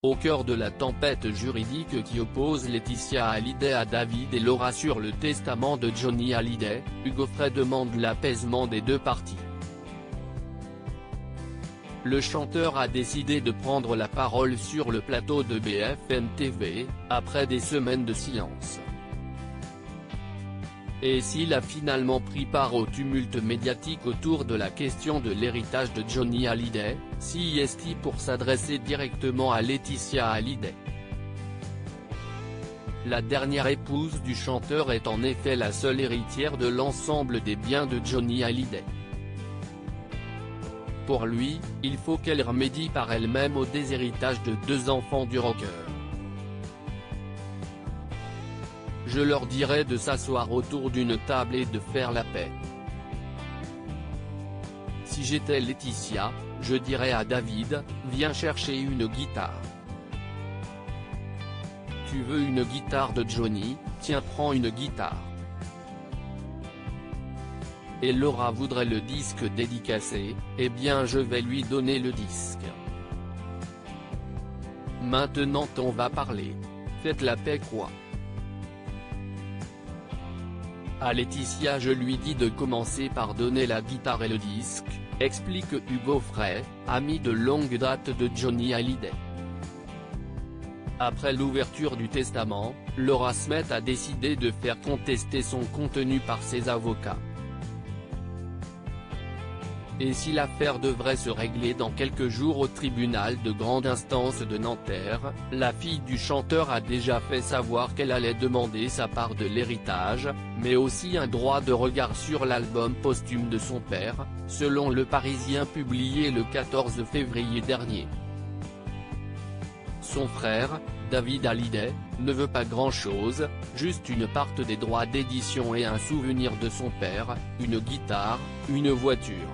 Au cœur de la tempête juridique qui oppose Laetitia Hallyday à David et Laura sur le testament de Johnny Hallyday, Hugo Frey demande l'apaisement des deux parties. Le chanteur a décidé de prendre la parole sur le plateau de BFM TV, après des semaines de silence. Et s'il a finalement pris part au tumulte médiatique autour de la question de l'héritage de Johnny Hallyday, si est-il pour s'adresser directement à Laetitia Hallyday. La dernière épouse du chanteur est en effet la seule héritière de l'ensemble des biens de Johnny Hallyday. Pour lui, il faut qu'elle remédie par elle-même au déshéritage de deux enfants du rocker. Je leur dirais de s'asseoir autour d'une table et de faire la paix. Si j'étais Laetitia, je dirais à David, viens chercher une guitare. Tu veux une guitare de Johnny, tiens prends une guitare. Et Laura voudrait le disque dédicacé, eh bien je vais lui donner le disque. Maintenant on va parler. Faites la paix quoi. À Laetitia je lui dis de commencer par donner la guitare et le disque, explique Hugo Frey, ami de longue date de Johnny Hallyday. Après l'ouverture du testament, Laura Smith a décidé de faire contester son contenu par ses avocats. Et si l'affaire devrait se régler dans quelques jours au tribunal de grande instance de Nanterre, la fille du chanteur a déjà fait savoir qu'elle allait demander sa part de l'héritage, mais aussi un droit de regard sur l'album posthume de son père, selon Le Parisien publié le 14 février dernier. Son frère, David Hallyday, ne veut pas grand-chose, juste une part des droits d'édition et un souvenir de son père, une guitare, une voiture.